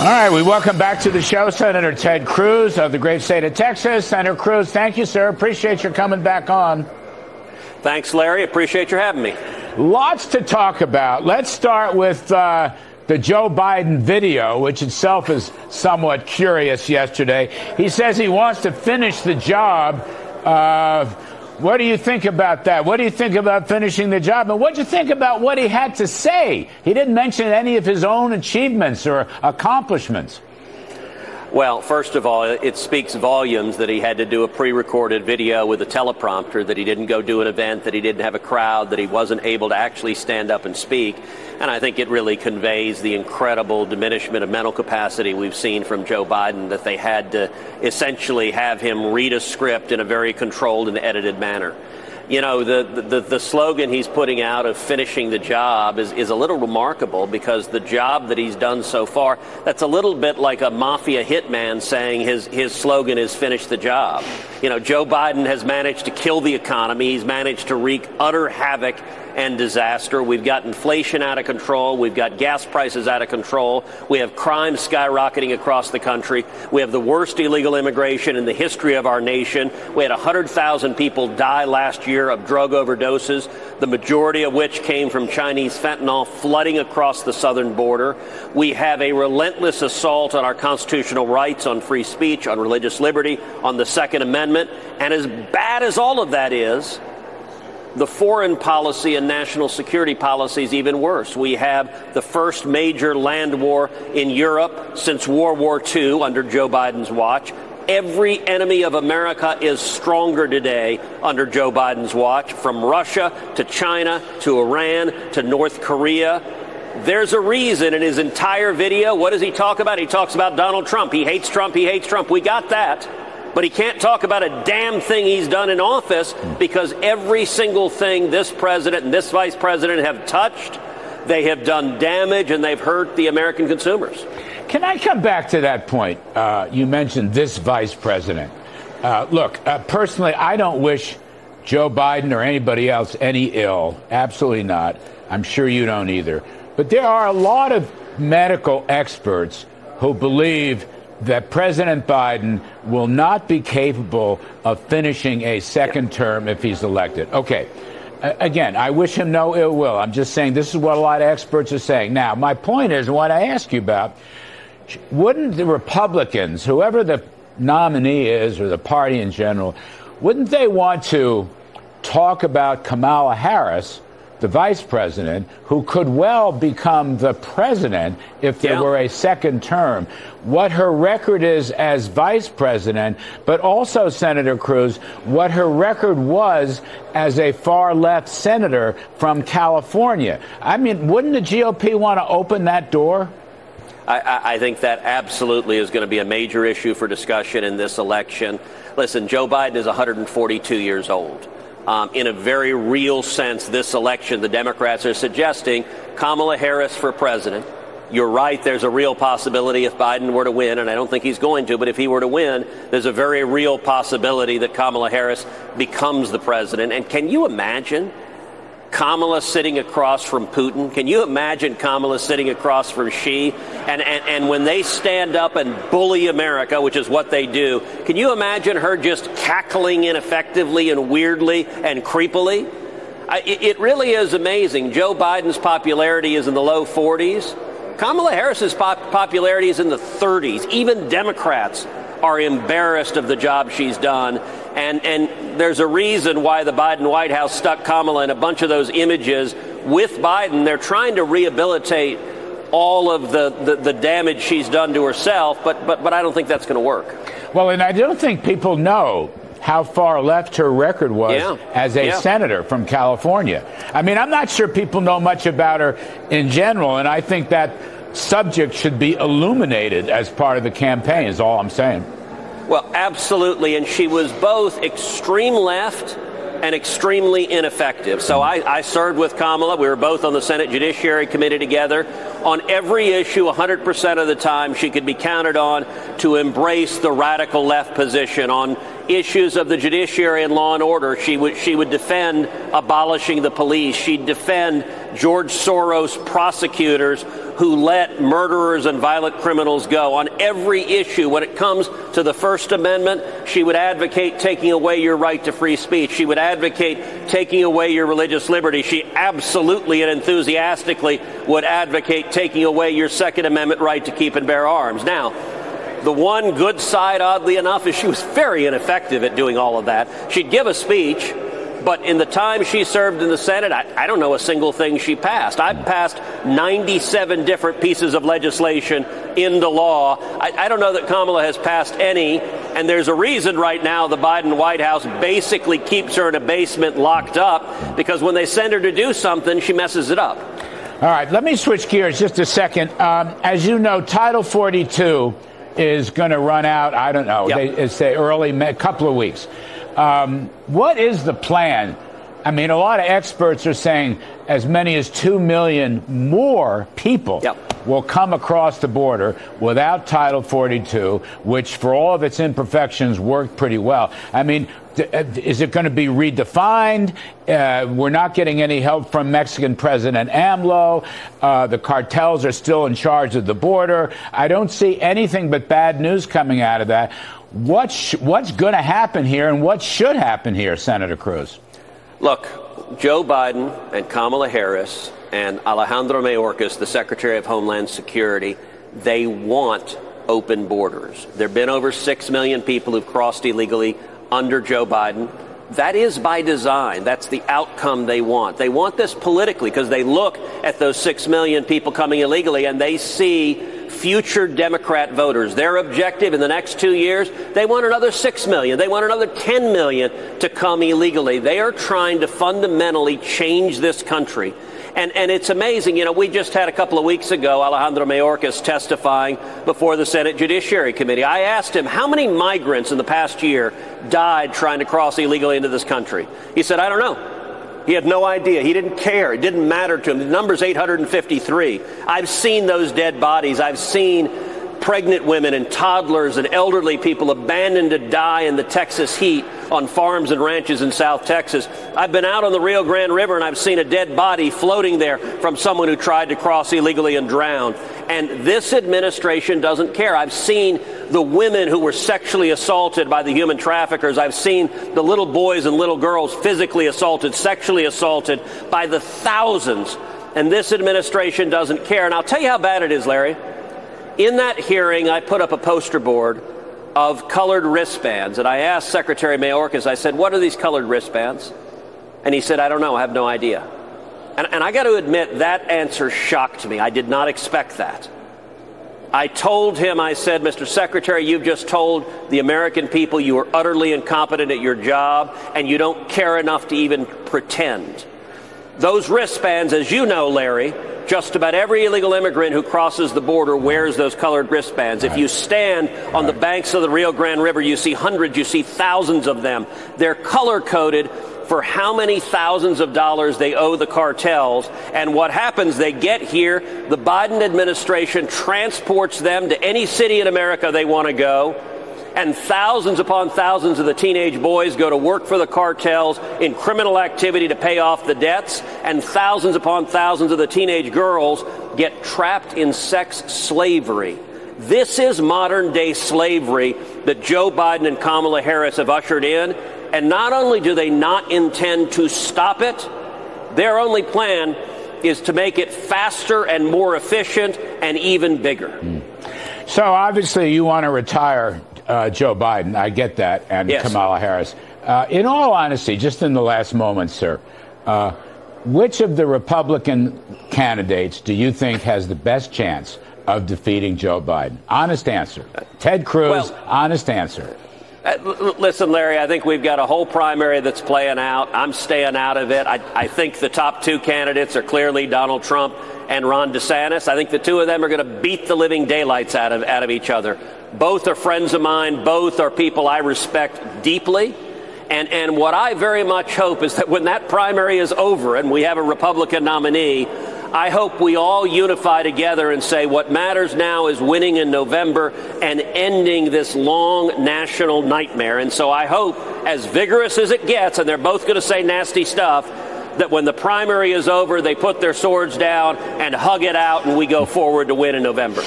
All right, we welcome back to the show Senator Ted Cruz of the great state of Texas. Senator Cruz, thank you, sir. Appreciate your coming back on. Thanks, Larry. Appreciate your having me. Lots to talk about. Let's start with the Joe Biden video, which itself is somewhat curious yesterday. He says he wants to finish the job. What do you think about that? What do you think about finishing the job? And what do you think about what he had to say? He didn't mention any of his own achievements or accomplishments. Well, first of all, it speaks volumes that he had to do a pre-recorded video with a teleprompter, that he didn't go do an event, that he didn't have a crowd, that he wasn't able to actually stand up and speak. And I think it really conveys the incredible diminishment of mental capacity we've seen from Joe Biden, that they had to essentially have him read a script in a very controlled and edited manner. You know, the slogan he's putting out of finishing the job is a little remarkable, because the job that he's done so far, that's a little bit like a mafia hitman saying his slogan is finish the job. You know, Joe Biden has managed to kill the economy. He's managed to wreak utter havoc and disaster. We've got inflation out of control. We've got gas prices out of control. We have crime skyrocketing across the country. We have the worst illegal immigration in the history of our nation. We had 100,000 people die last year of drug overdoses, the majority of which came from Chinese fentanyl flooding across the southern border. We have a relentless assault on our constitutional rights, on free speech, on religious liberty, on the Second Amendment. And as bad as all of that is, the foreign policy and national security policy is even worse. We have the first major land war in Europe since World War II under Joe Biden's watch. Every enemy of America is stronger today under Joe Biden's watch, from Russia to China to Iran to North Korea. There's a reason in his entire video. What does he talk about? He talks about Donald Trump. He hates Trump. He hates Trump. We got that. But he can't talk about a damn thing he's done in office, because every single thing this president and this vice president have touched, they have done damage and they've hurt the American consumers. Can I come back to that point? You mentioned this vice president. Look, personally, I don't wish Joe Biden or anybody else any ill. Absolutely not. I'm sure you don't either. But there are a lot of medical experts who believe that President Biden will not be capable of finishing a second term if he's elected. Okay. Again, I wish him no ill will. I'm just saying this is what a lot of experts are saying. Now, my point is, what I ask you about, wouldn't the Republicans, whoever the nominee is or the party in general, wouldn't they want to talk about Kamala Harris, the vice president, who could well become the president if there were a second term, what her record is as vice president, but also, Senator Cruz, what her record was as a far-left senator from California? I mean, wouldn't the GOP want to open that door? I think that absolutely is going to be a major issue for discussion in this election. Listen, Joe Biden is 142 years old. In a very real sense, this election, the Democrats are suggesting Kamala Harris for president. You're right, there's a real possibility if Biden were to win, and I don't think he's going to, but if he were to win, there's a very real possibility that Kamala Harris becomes the president. And can you imagine Kamala sitting across from Putin? Can you imagine Kamala sitting across from Xi? And when they stand up and bully America, which is what they do, can you imagine her just cackling ineffectively and weirdly and creepily? It really is amazing. Joe Biden's popularity is in the low 40s. Kamala Harris's popularity is in the 30s. Even Democrats are embarrassed of the job she's done. And there's a reason why the Biden White House stuck Kamala in a bunch of those images with Biden. They're trying to rehabilitate all of the damage she's done to herself, but I don't think that's going to work. Well, and I don't think people know how far left her record was as a senator from California. I mean, I'm not sure people know much about her in general, and I think that subject should be illuminated as part of the campaign, is all I'm saying. Well, absolutely. And she was both extreme left and extremely ineffective. So I served with Kamala. We were both on the Senate Judiciary Committee together. On every issue, 100% of the time, she could be counted on to embrace the radical left position on issues of the judiciary and law and order. She would defend abolishing the police. She'd defend George Soros prosecutors who let murderers and violent criminals go. On every issue, when it comes to the First Amendment, she would advocate taking away your right to free speech. She would advocate taking away your religious liberty. She absolutely and enthusiastically would advocate taking away your Second Amendment right to keep and bear arms. Now, the one good side, oddly enough, is she was very ineffective at doing all of that. She'd give a speech, but in the time she served in the Senate, I don't know a single thing she passed. I've passed 97 different pieces of legislation into law. I don't know that Kamala has passed any, and there's a reason right now the Biden White House basically keeps her in a basement locked up, because when they send her to do something, she messes it up. All right, let me switch gears just a second. As you know, Title 42 is going to run out, I don't know, it's the early couple of weeks. What is the plan? I mean, a lot of experts are saying as many as 2 million more people will come across the border without Title 42, which for all of its imperfections worked pretty well. I mean, is it going to be redefined? We're not getting any help from Mexican President AMLO. The cartels are still in charge of the border. I don't see anything but bad news coming out of that. What's going to happen here, and what should happen here, Senator Cruz? Look, Joe Biden and Kamala Harris and Alejandro Mayorkas, the Secretary of Homeland Security, they want open borders. There have been over 6 million people who've crossed illegally under Joe Biden. That is by design. That's the outcome they want. They want this politically because they look at those 6 million people coming illegally and they see future Democrat voters. Their objective in the next 2 years, they want another 6 million. They want another 10 million to come illegally. They are trying to fundamentally change this country. And it's amazing. You know, we just had a couple of weeks ago Alejandro Mayorkas testifying before the Senate Judiciary Committee. I asked him how many migrants in the past year died trying to cross illegally into this country. He said, I don't know. He had no idea. He didn't care. It didn't matter to him. The number's 853. I've seen those dead bodies. I've seen pregnant women and toddlers and elderly people abandoned to die in the Texas heat on farms and ranches in South Texas. I've been out on the Rio Grande River and I've seen a dead body floating there from someone who tried to cross illegally and drowned. And this administration doesn't care. I've seen the women who were sexually assaulted by the human traffickers. I've seen the little boys and little girls physically assaulted, sexually assaulted by the thousands. And this administration doesn't care. And I'll tell you how bad it is, Larry. In that hearing, I put up a poster board of colored wristbands. And I asked Secretary Mayorkas, I said, what are these colored wristbands? And he said, I don't know. I have no idea. And I got to admit, that answer shocked me. I did not expect that. I told him, I said, Mr. Secretary, you've just told the American people you are utterly incompetent at your job and you don't care enough to even pretend. Those wristbands, as you know, Larry, just about every illegal immigrant who crosses the border wears those colored wristbands. If you stand on the banks of the Rio Grande River, you see hundreds, you see thousands of them. They're color-coded for how many thousands of dollars they owe the cartels. And what happens, they get here, the Biden administration transports them to any city in America they want to go, and thousands upon thousands of the teenage boys go to work for the cartels in criminal activity to pay off the debts, and thousands upon thousands of the teenage girls get trapped in sex slavery. This is modern-day slavery that Joe Biden and Kamala Harris have ushered in, and not only do they not intend to stop it, their only plan is to make it faster and more efficient and even bigger. So obviously you want to retire Joe Biden. I get that. And yes. Kamala Harris. In all honesty, just in the last moment, sir, which of the Republican candidates do you think has the best chance of defeating Joe Biden? Honest answer. Ted Cruz, honest answer. Listen, Larry, I think we've got a whole primary that's playing out. I'm staying out of it. I think the top two candidates are clearly Donald Trump and Ron DeSantis. I think the two of them are going to beat the living daylights out of each other. Both are friends of mine. Both are people I respect deeply. And what I very much hope is that when that primary is over and we have a Republican nominee, I hope we all unify together and say what matters now is winning in November and ending this long national nightmare. And so I hope, as vigorous as it gets, and they're both going to say nasty stuff, that when the primary is over, they put their swords down and hug it out and we go forward to win in November.